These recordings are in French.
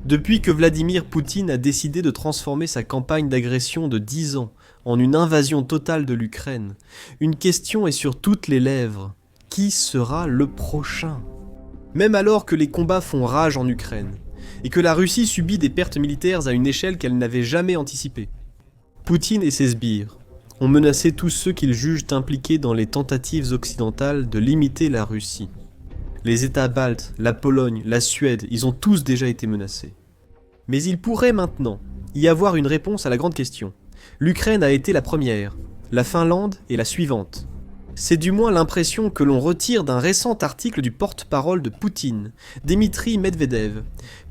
Depuis que Vladimir Poutine a décidé de transformer sa campagne d'agression de 10 ans en une invasion totale de l'Ukraine, une question est sur toutes les lèvres. Qui sera le prochain ? Même alors que les combats font rage en Ukraine, et que la Russie subit des pertes militaires à une échelle qu'elle n'avait jamais anticipée, Poutine et ses sbires ont menacé tous ceux qu'ils jugent impliqués dans les tentatives occidentales de limiter la Russie. Les États baltes, la Pologne, la Suède, ils ont tous déjà été menacés. Mais il pourrait maintenant y avoir une réponse à la grande question. L'Ukraine a été la première, la Finlande est la suivante. C'est du moins l'impression que l'on retire d'un récent article du porte-parole de Poutine, Dmitri Medvedev,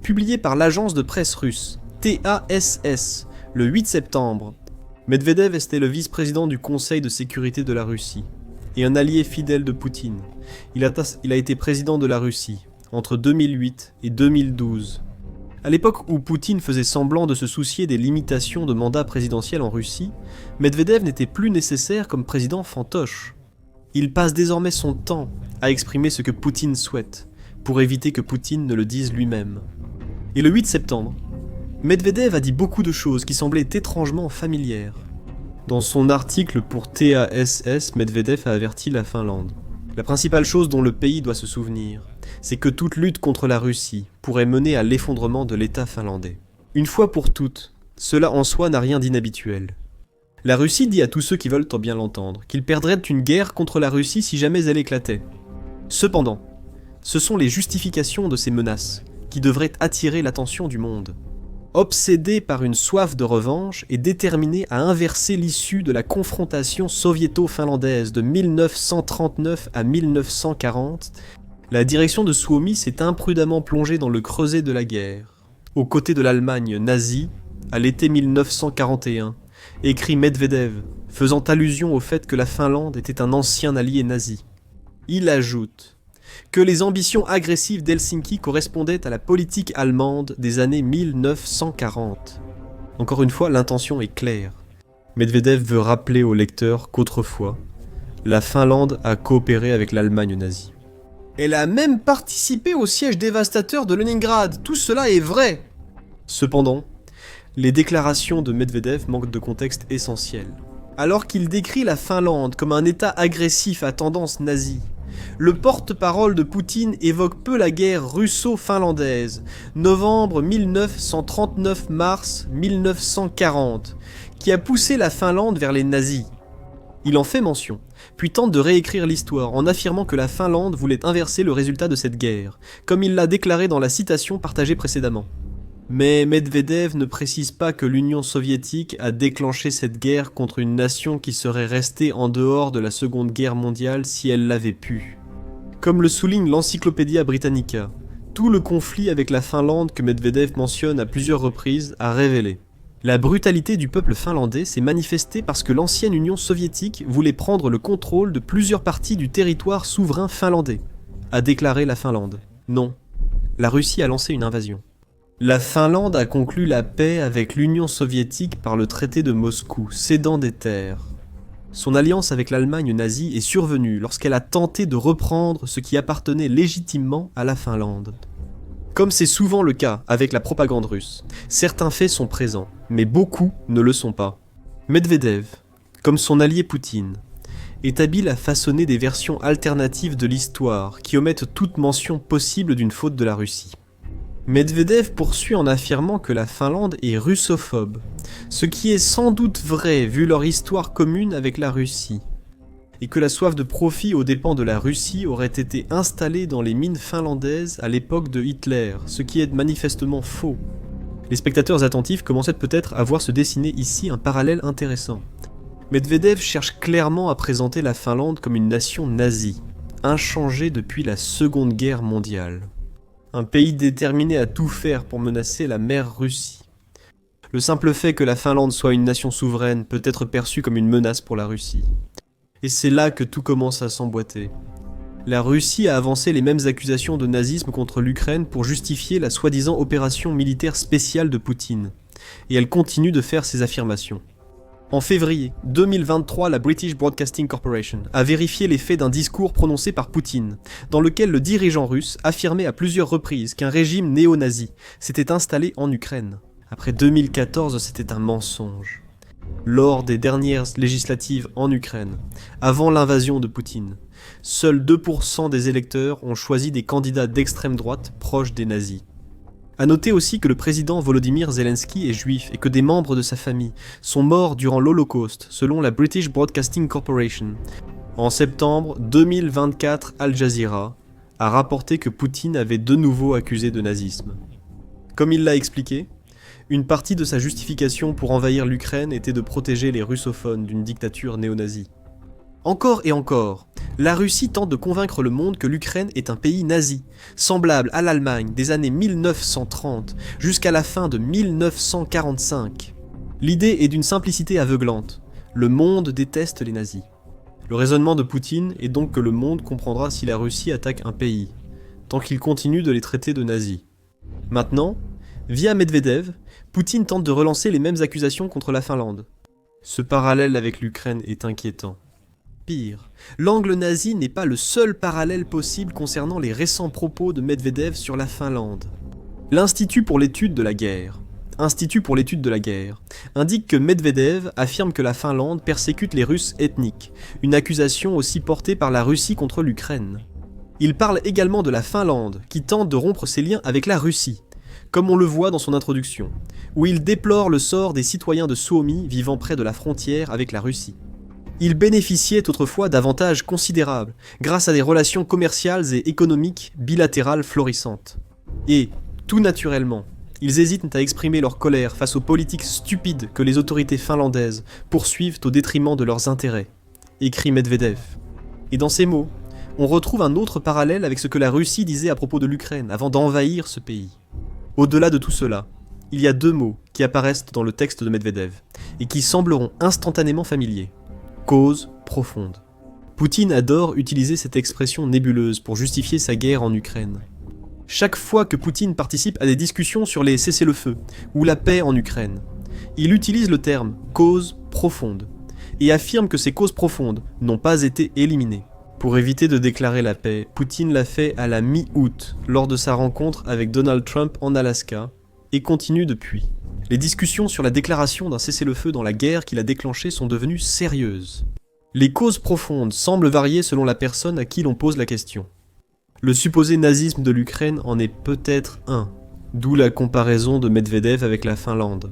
publié par l'agence de presse russe, TASS, le 8 septembre. Medvedev était le vice-président du Conseil de sécurité de la Russie, et un allié fidèle de Poutine. Il a été président de la Russie entre 2008 et 2012. À l'époque où Poutine faisait semblant de se soucier des limitations de mandat présidentiel en Russie, Medvedev n'était plus nécessaire comme président fantoche. Il passe désormais son temps à exprimer ce que Poutine souhaite, pour éviter que Poutine ne le dise lui-même. Et le 8 septembre, Medvedev a dit beaucoup de choses qui semblaient étrangement familières. Dans son article pour TASS, Medvedev a averti la Finlande. La principale chose dont le pays doit se souvenir, c'est que toute lutte contre la Russie pourrait mener à l'effondrement de l'État finlandais. Une fois pour toutes, cela en soi n'a rien d'inhabituel. La Russie dit à tous ceux qui veulent en bien l'entendre qu'ils perdraient une guerre contre la Russie si jamais elle éclatait. Cependant, ce sont les justifications de ces menaces qui devraient attirer l'attention du monde. Obsédé par une soif de revanche et déterminé à inverser l'issue de la confrontation soviéto-finlandaise de 1939 à 1940, la direction de Suomi s'est imprudemment plongée dans le creuset de la guerre, aux côtés de l'Allemagne nazie, à l'été 1941, écrit Medvedev, faisant allusion au fait que la Finlande était un ancien allié nazi. Il ajoute que les ambitions agressives d'Helsinki correspondaient à la politique allemande des années 1940. Encore une fois, l'intention est claire. Medvedev veut rappeler au lecteur qu'autrefois, la Finlande a coopéré avec l'Allemagne nazie. Elle a même participé au siège dévastateur de Leningrad, tout cela est vrai. Cependant, les déclarations de Medvedev manquent de contexte essentiel. Alors qu'il décrit la Finlande comme un État agressif à tendance nazie, le porte-parole de Poutine évoque peu la guerre russo-finlandaise, novembre 1939-mars 1940, qui a poussé la Finlande vers les nazis. Il en fait mention, puis tente de réécrire l'histoire en affirmant que la Finlande voulait inverser le résultat de cette guerre, comme il l'a déclaré dans la citation partagée précédemment. Mais Medvedev ne précise pas que l'Union soviétique a déclenché cette guerre contre une nation qui serait restée en dehors de la Seconde Guerre mondiale si elle l'avait pu. Comme le souligne l'Encyclopædia Britannica, tout le conflit avec la Finlande que Medvedev mentionne à plusieurs reprises a révélé. La brutalité du peuple finlandais s'est manifestée parce que l'ancienne Union soviétique voulait prendre le contrôle de plusieurs parties du territoire souverain finlandais, a déclaré la Finlande. Non, la Russie a lancé une invasion. La Finlande a conclu la paix avec l'Union soviétique par le traité de Moscou, cédant des terres. Son alliance avec l'Allemagne nazie est survenue lorsqu'elle a tenté de reprendre ce qui appartenait légitimement à la Finlande. Comme c'est souvent le cas avec la propagande russe, certains faits sont présents, mais beaucoup ne le sont pas. Medvedev, comme son allié Poutine, est habile à façonner des versions alternatives de l'histoire qui omettent toute mention possible d'une faute de la Russie. Medvedev poursuit en affirmant que la Finlande est russophobe, ce qui est sans doute vrai vu leur histoire commune avec la Russie, et que la soif de profit aux dépens de la Russie aurait été installée dans les mines finlandaises à l'époque de Hitler, ce qui est manifestement faux. Les spectateurs attentifs commençaient peut-être à voir se dessiner ici un parallèle intéressant. Medvedev cherche clairement à présenter la Finlande comme une nation nazie, inchangée depuis la Seconde Guerre mondiale. Un pays déterminé à tout faire pour menacer la mère Russie. Le simple fait que la Finlande soit une nation souveraine peut être perçu comme une menace pour la Russie. Et c'est là que tout commence à s'emboîter. La Russie a avancé les mêmes accusations de nazisme contre l'Ukraine pour justifier la soi-disant opération militaire spéciale de Poutine. Et elle continue de faire ces affirmations. En février 2023, la British Broadcasting Corporation a vérifié les faits d'un discours prononcé par Poutine, dans lequel le dirigeant russe affirmait à plusieurs reprises qu'un régime néo-nazi s'était installé en Ukraine. Après 2014, c'était un mensonge. Lors des dernières législatives en Ukraine, avant l'invasion de Poutine, seuls 2% des électeurs ont choisi des candidats d'extrême droite proches des nazis. A noter aussi que le président Volodymyr Zelensky est juif et que des membres de sa famille sont morts durant l'Holocauste, selon la British Broadcasting Corporation. En septembre 2024, Al Jazeera a rapporté que Poutine avait de nouveau accusé de nazisme. Comme il l'a expliqué, une partie de sa justification pour envahir l'Ukraine était de protéger les russophones d'une dictature néo-nazie. Encore et encore, la Russie tente de convaincre le monde que l'Ukraine est un pays nazi, semblable à l'Allemagne des années 1930 jusqu'à la fin de 1945. L'idée est d'une simplicité aveuglante. Le monde déteste les nazis. Le raisonnement de Poutine est donc que le monde comprendra si la Russie attaque un pays, tant qu'il continue de les traiter de nazis. Maintenant, via Medvedev, Poutine tente de relancer les mêmes accusations contre la Finlande. Ce parallèle avec l'Ukraine est inquiétant. Pire, l'angle nazi n'est pas le seul parallèle possible concernant les récents propos de Medvedev sur la Finlande. L'Institut pour l'étude de la guerre indique que Medvedev affirme que la Finlande persécute les Russes ethniques, une accusation aussi portée par la Russie contre l'Ukraine. Il parle également de la Finlande, qui tente de rompre ses liens avec la Russie, comme on le voit dans son introduction, où il déplore le sort des citoyens de Suomi vivant près de la frontière avec la Russie. Ils bénéficiaient autrefois d'avantages considérables, grâce à des relations commerciales et économiques bilatérales florissantes. Et, tout naturellement, ils hésitent à exprimer leur colère face aux politiques stupides que les autorités finlandaises poursuivent au détriment de leurs intérêts, écrit Medvedev. Et dans ces mots, on retrouve un autre parallèle avec ce que la Russie disait à propos de l'Ukraine avant d'envahir ce pays. Au-delà de tout cela, il y a deux mots qui apparaissent dans le texte de Medvedev, et qui sembleront instantanément familiers. Cause profonde. Poutine adore utiliser cette expression nébuleuse pour justifier sa guerre en Ukraine. Chaque fois que Poutine participe à des discussions sur les cessez-le-feu ou la paix en Ukraine, il utilise le terme « cause profonde » et affirme que ces causes profondes n'ont pas été éliminées. Pour éviter de déclarer la paix, Poutine l'a fait à la mi-août lors de sa rencontre avec Donald Trump en Alaska et continue depuis. Les discussions sur la déclaration d'un cessez-le-feu dans la guerre qu'il a déclenchée sont devenues sérieuses. Les causes profondes semblent varier selon la personne à qui l'on pose la question. Le supposé nazisme de l'Ukraine en est peut-être un, d'où la comparaison de Medvedev avec la Finlande.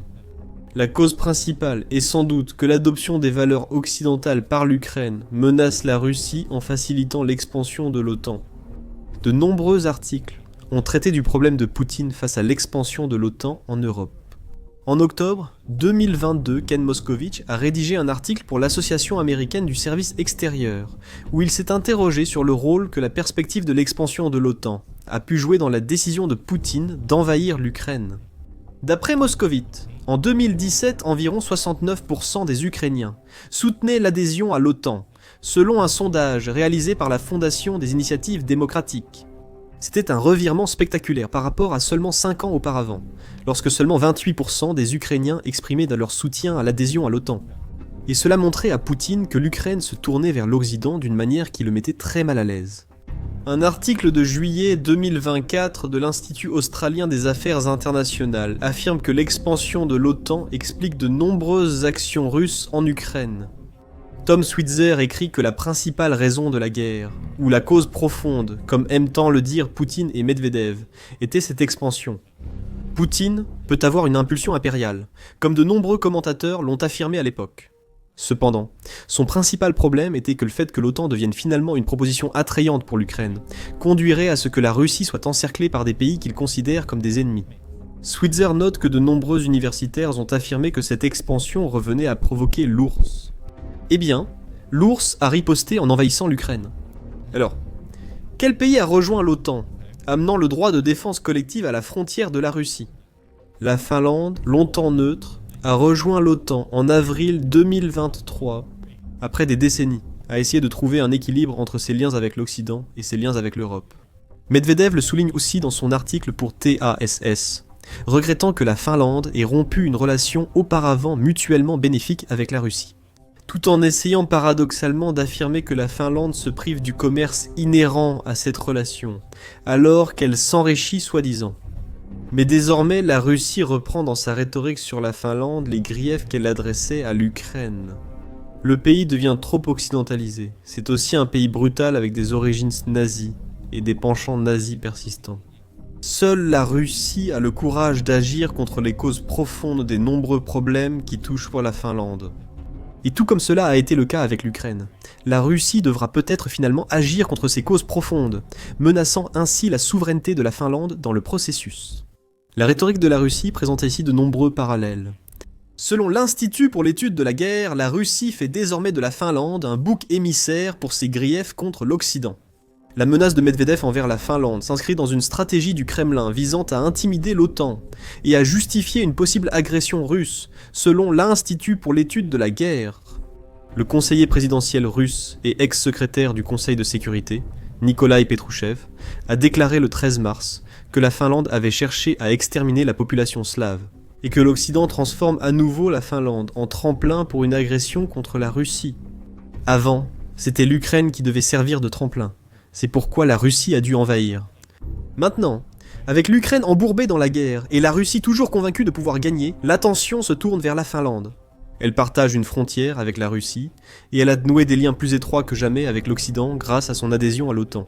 La cause principale est sans doute que l'adoption des valeurs occidentales par l'Ukraine menace la Russie en facilitant l'expansion de l'OTAN. De nombreux articles ont traité du problème de Poutine face à l'expansion de l'OTAN en Europe. En octobre 2022, Ken Moskovitch a rédigé un article pour l'Association américaine du service extérieur, où il s'est interrogé sur le rôle que la perspective de l'expansion de l'OTAN a pu jouer dans la décision de Poutine d'envahir l'Ukraine. D'après Moskovitch, en 2017, environ 69% des Ukrainiens soutenaient l'adhésion à l'OTAN, selon un sondage réalisé par la Fondation des initiatives démocratiques. C'était un revirement spectaculaire par rapport à seulement 5 ans auparavant, lorsque seulement 28% des Ukrainiens exprimaient leur soutien à l'adhésion à l'OTAN. Et cela montrait à Poutine que l'Ukraine se tournait vers l'Occident d'une manière qui le mettait très mal à l'aise. Un article de juillet 2024 de l'Institut australien des affaires internationales affirme que l'expansion de l'OTAN explique de nombreuses actions russes en Ukraine. Tom Switzer écrit que la principale raison de la guerre, ou la cause profonde, comme aiment tant le dire Poutine et Medvedev, était cette expansion. Poutine peut avoir une impulsion impériale, comme de nombreux commentateurs l'ont affirmé à l'époque. Cependant, son principal problème était que le fait que l'OTAN devienne finalement une proposition attrayante pour l'Ukraine conduirait à ce que la Russie soit encerclée par des pays qu'il considère comme des ennemis. Switzer note que de nombreux universitaires ont affirmé que cette expansion revenait à provoquer l'ours. Eh bien, l'ours a riposté en envahissant l'Ukraine. Alors, quel pays a rejoint l'OTAN, amenant le droit de défense collective à la frontière de la Russie ? La Finlande, longtemps neutre, a rejoint l'OTAN en avril 2023, après des décennies, à essayer de trouver un équilibre entre ses liens avec l'Occident et ses liens avec l'Europe. Medvedev le souligne aussi dans son article pour TASS. regrettant que la Finlande ait rompu une relation auparavant mutuellement bénéfique avec la Russie, tout en essayant paradoxalement d'affirmer que la Finlande se prive du commerce inhérent à cette relation, alors qu'elle s'enrichit soi-disant. Mais désormais, la Russie reprend dans sa rhétorique sur la Finlande les griefs qu'elle adressait à l'Ukraine. Le pays devient trop occidentalisé, c'est aussi un pays brutal avec des origines nazies et des penchants nazis persistants. Seule la Russie a le courage d'agir contre les causes profondes des nombreux problèmes qui touchent la Finlande. Et tout comme cela a été le cas avec l'Ukraine, la Russie devra peut-être finalement agir contre ces causes profondes, menaçant ainsi la souveraineté de la Finlande dans le processus. La rhétorique de la Russie présente ici de nombreux parallèles. Selon l'Institut pour l'étude de la guerre, la Russie fait désormais de la Finlande un bouc émissaire pour ses griefs contre l'Occident. La menace de Medvedev envers la Finlande s'inscrit dans une stratégie du Kremlin visant à intimider l'OTAN et à justifier une possible agression russe, selon l'Institut pour l'étude de la guerre. Le conseiller présidentiel russe et ex-secrétaire du Conseil de sécurité, Nikolaï Petrouchev, a déclaré le 13 mars que la Finlande avait cherché à exterminer la population slave, et que l'Occident transforme à nouveau la Finlande en tremplin pour une agression contre la Russie. Avant, c'était l'Ukraine qui devait servir de tremplin. C'est pourquoi la Russie a dû envahir. Maintenant, avec l'Ukraine embourbée dans la guerre et la Russie toujours convaincue de pouvoir gagner, l'attention se tourne vers la Finlande. Elle partage une frontière avec la Russie et elle a noué des liens plus étroits que jamais avec l'Occident grâce à son adhésion à l'OTAN.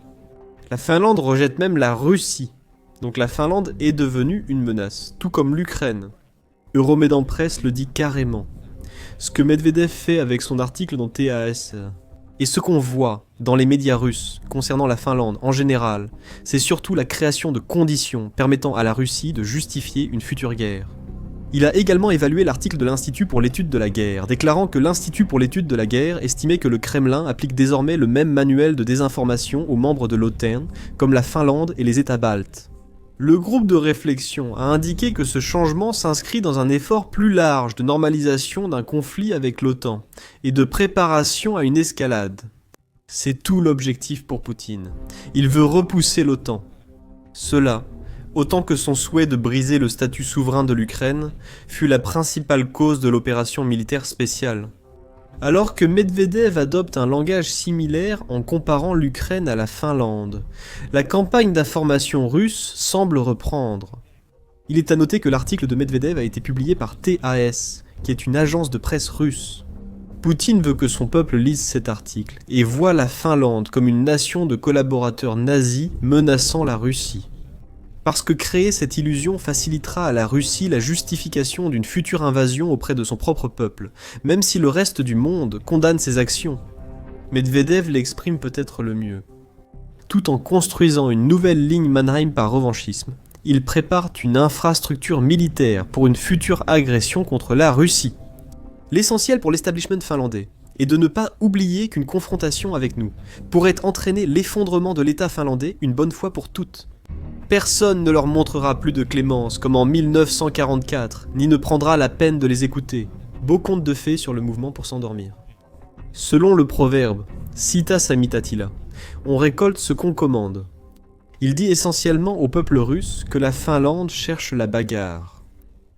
La Finlande rejette même la Russie, donc la Finlande est devenue une menace, tout comme l'Ukraine. Euromaidan Press le dit carrément. Ce que Medvedev fait avec son article dans TAS, et ce qu'on voit dans les médias russes concernant la Finlande en général, c'est surtout la création de conditions permettant à la Russie de justifier une future guerre. Il a également évalué l'article de l'Institut pour l'étude de la guerre, déclarant que l'Institut pour l'étude de la guerre estimait que le Kremlin applique désormais le même manuel de désinformation aux membres de l'OTAN, comme la Finlande et les États baltes. Le groupe de réflexion a indiqué que ce changement s'inscrit dans un effort plus large de normalisation d'un conflit avec l'OTAN et de préparation à une escalade. C'est tout l'objectif pour Poutine. Il veut repousser l'OTAN. Cela, autant que son souhait de briser le statut souverain de l'Ukraine, fut la principale cause de l'opération militaire spéciale. Alors que Medvedev adopte un langage similaire en comparant l'Ukraine à la Finlande, la campagne d'information russe semble reprendre. Il est à noter que l'article de Medvedev a été publié par TAS, qui est une agence de presse russe. Poutine veut que son peuple lise cet article et voit la Finlande comme une nation de collaborateurs nazis menaçant la Russie. Parce que créer cette illusion facilitera à la Russie la justification d'une future invasion auprès de son propre peuple, même si le reste du monde condamne ses actions. Medvedev l'exprime peut-être le mieux. Tout en construisant une nouvelle ligne Mannheim par revanchisme, il prépare une infrastructure militaire pour une future agression contre la Russie. L'essentiel pour l'establishment finlandais est de ne pas oublier qu'une confrontation avec nous pourrait entraîner l'effondrement de l'État finlandais une bonne fois pour toutes. Personne ne leur montrera plus de clémence comme en 1944, ni ne prendra la peine de les écouter. Beau conte de fées sur le mouvement pour s'endormir. Selon le proverbe « Sita samitatila », on récolte ce qu'on commande. Il dit essentiellement au peuple russe que la Finlande cherche la bagarre.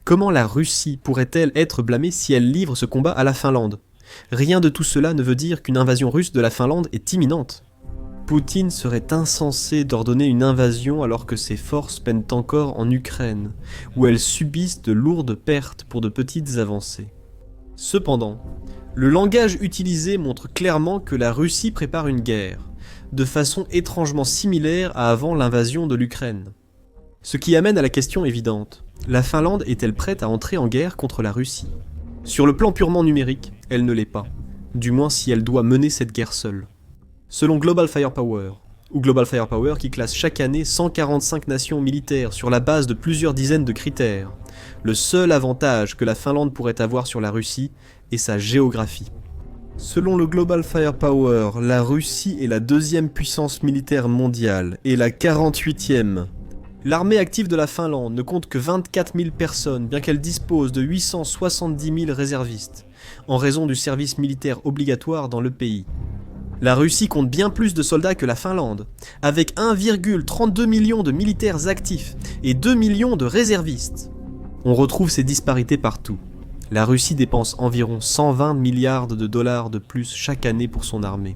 Comment la Russie pourrait-elle être blâmée si elle livre ce combat à la Finlande ? Rien de tout cela ne veut dire qu'une invasion russe de la Finlande est imminente. Poutine serait insensé d'ordonner une invasion alors que ses forces peinent encore en Ukraine, où elles subissent de lourdes pertes pour de petites avancées. Cependant, le langage utilisé montre clairement que la Russie prépare une guerre, de façon étrangement similaire à avant l'invasion de l'Ukraine. Ce qui amène à la question évidente, la Finlande est-elle prête à entrer en guerre contre la Russie ? Sur le plan purement numérique, elle ne l'est pas, du moins si elle doit mener cette guerre seule. Selon Global Firepower, ou Global Firepower qui classe chaque année 145 nations militaires sur la base de plusieurs dizaines de critères, le seul avantage que la Finlande pourrait avoir sur la Russie est sa géographie. Selon le Global Firepower, la Russie est la deuxième puissance militaire mondiale et la 48e. L'armée active de la Finlande ne compte que 24 000 personnes, bien qu'elle dispose de 870 000 réservistes, en raison du service militaire obligatoire dans le pays. La Russie compte bien plus de soldats que la Finlande, avec 1,32 million de militaires actifs et 2 millions de réservistes. On retrouve ces disparités partout. La Russie dépense environ 120 milliards de dollars de plus chaque année pour son armée.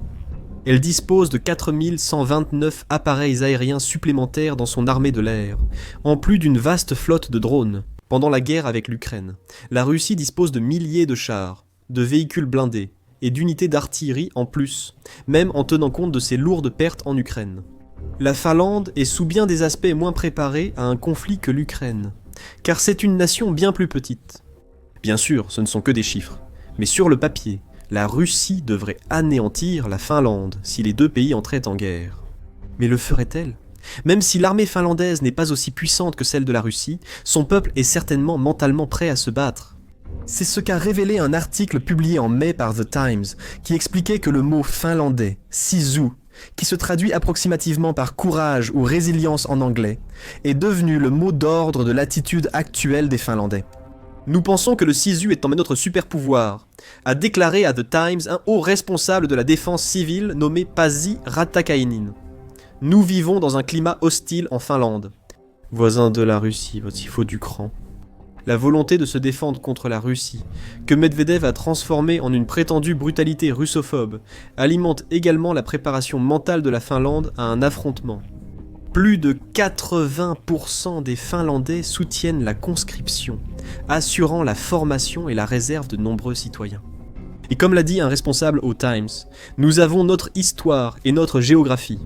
Elle dispose de 4129 appareils aériens supplémentaires dans son armée de l'air, en plus d'une vaste flotte de drones. Pendant la guerre avec l'Ukraine, la Russie dispose de milliers de chars, de véhicules blindés et d'unités d'artillerie en plus, même en tenant compte de ses lourdes pertes en Ukraine. La Finlande est sous bien des aspects moins préparée à un conflit que l'Ukraine, car c'est une nation bien plus petite. Bien sûr, ce ne sont que des chiffres, mais sur le papier, la Russie devrait anéantir la Finlande si les deux pays entraient en guerre. Mais le ferait-elle ? Même si l'armée finlandaise n'est pas aussi puissante que celle de la Russie, son peuple est certainement mentalement prêt à se battre. C'est ce qu'a révélé un article publié en mai par The Times, qui expliquait que le mot finlandais, sisu, qui se traduit approximativement par courage ou résilience en anglais, est devenu le mot d'ordre de l'attitude actuelle des Finlandais. Nous pensons que le sisu est en notre super pouvoir, a déclaré à The Times un haut responsable de la défense civile nommé Pasi Ratakainen. Nous vivons dans un climat hostile en Finlande. Voisin de la Russie, il faut du cran. La volonté de se défendre contre la Russie, que Medvedev a transformée en une prétendue brutalité russophobe, alimente également la préparation mentale de la Finlande à un affrontement. Plus de 80% des Finlandais soutiennent la conscription, assurant la formation et la réserve de nombreux citoyens. Et comme l'a dit un responsable au Times, nous avons notre histoire et notre géographie.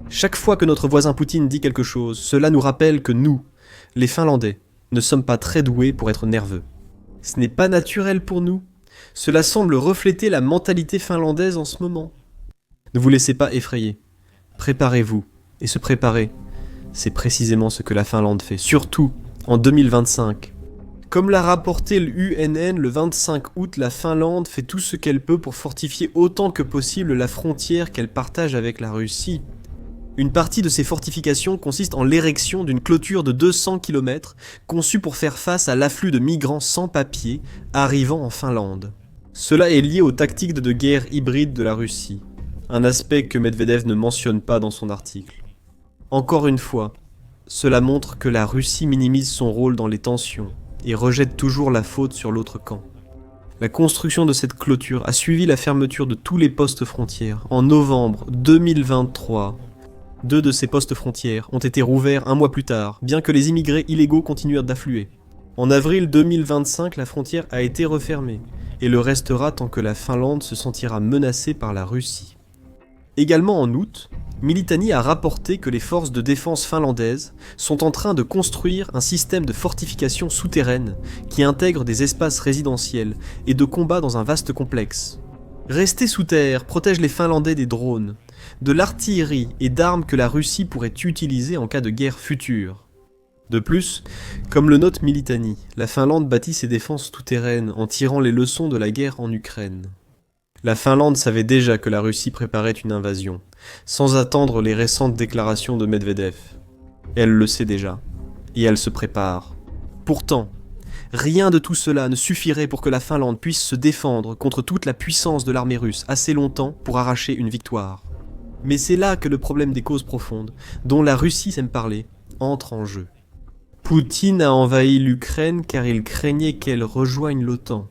Chaque fois que notre voisin Poutine dit quelque chose, cela nous rappelle que nous, les Finlandais, ne sommes pas très doués pour être nerveux. Ce n'est pas naturel pour nous. Cela semble refléter la mentalité finlandaise en ce moment. Ne vous laissez pas effrayer. Préparez-vous. Et se préparer, c'est précisément ce que la Finlande fait, surtout en 2025. Comme l'a rapporté l'UNN le 25 août, la Finlande fait tout ce qu'elle peut pour fortifier autant que possible la frontière qu'elle partage avec la Russie. Une partie de ces fortifications consiste en l'érection d'une clôture de 200 km conçue pour faire face à l'afflux de migrants sans papier arrivant en Finlande. Cela est lié aux tactiques de guerre hybride de la Russie, un aspect que Medvedev ne mentionne pas dans son article. Encore une fois, cela montre que la Russie minimise son rôle dans les tensions et rejette toujours la faute sur l'autre camp. La construction de cette clôture a suivi la fermeture de tous les postes frontières. En novembre 2023, 2 de ces postes frontières ont été rouverts un mois plus tard, bien que les immigrés illégaux continuèrent d'affluer. En avril 2025, la frontière a été refermée, et le restera tant que la Finlande se sentira menacée par la Russie. Également en août, Militani a rapporté que les forces de défense finlandaises sont en train de construire un système de fortification souterraine qui intègre des espaces résidentiels et de combat dans un vaste complexe. Rester sous terre protège les Finlandais des drones, de l'artillerie et d'armes que la Russie pourrait utiliser en cas de guerre future. De plus, comme le note Militani, la Finlande bâtit ses défenses souterraines en tirant les leçons de la guerre en Ukraine. La Finlande savait déjà que la Russie préparait une invasion, sans attendre les récentes déclarations de Medvedev. Elle le sait déjà, et elle se prépare. Pourtant, rien de tout cela ne suffirait pour que la Finlande puisse se défendre contre toute la puissance de l'armée russe assez longtemps pour arracher une victoire. Mais c'est là que le problème des causes profondes, dont la Russie sait parler, entre en jeu. Poutine a envahi l'Ukraine car il craignait qu'elle rejoigne l'OTAN.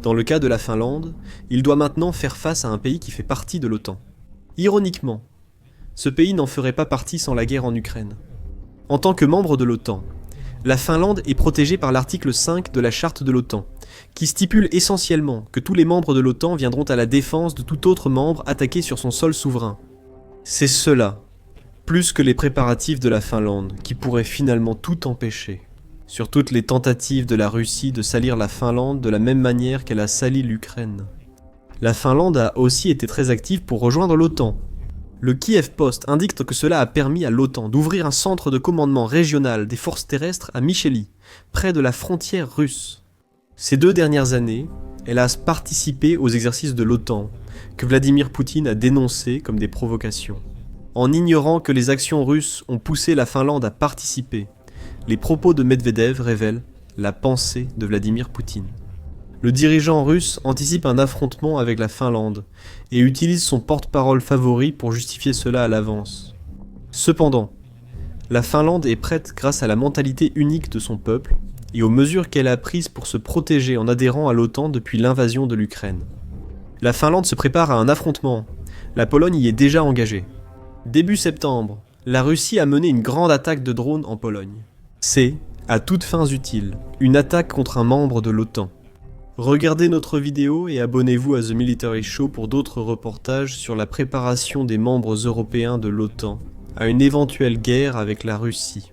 Dans le cas de la Finlande, il doit maintenant faire face à un pays qui fait partie de l'OTAN. Ironiquement, ce pays n'en ferait pas partie sans la guerre en Ukraine. En tant que membre de l'OTAN, la Finlande est protégée par l'article 5 de la charte de l'OTAN, qui stipule essentiellement que tous les membres de l'OTAN viendront à la défense de tout autre membre attaqué sur son sol souverain. C'est cela, plus que les préparatifs de la Finlande, qui pourraient finalement tout empêcher. Sur toutes les tentatives de la Russie de salir la Finlande de la même manière qu'elle a sali l'Ukraine. La Finlande a aussi été très active pour rejoindre l'OTAN. Le Kiev Post indique que cela a permis à l'OTAN d'ouvrir un centre de commandement régional des forces terrestres à Micheli, près de la frontière russe. Ces 2 dernières années, elle a participé aux exercices de l'OTAN, que Vladimir Poutine a dénoncés comme des provocations. En ignorant que les actions russes ont poussé la Finlande à participer, les propos de Medvedev révèlent la pensée de Vladimir Poutine. Le dirigeant russe anticipe un affrontement avec la Finlande et utilise son porte-parole favori pour justifier cela à l'avance. Cependant, la Finlande est prête grâce à la mentalité unique de son peuple et aux mesures qu'elle a prises pour se protéger en adhérant à l'OTAN depuis l'invasion de l'Ukraine. La Finlande se prépare à un affrontement. La Pologne y est déjà engagée. Début septembre, la Russie a mené une grande attaque de drones en Pologne. C'est, à toutes fins utiles, une attaque contre un membre de l'OTAN. Regardez notre vidéo et abonnez-vous à The Military Show pour d'autres reportages sur la préparation des membres européens de l'OTAN à une éventuelle guerre avec la Russie.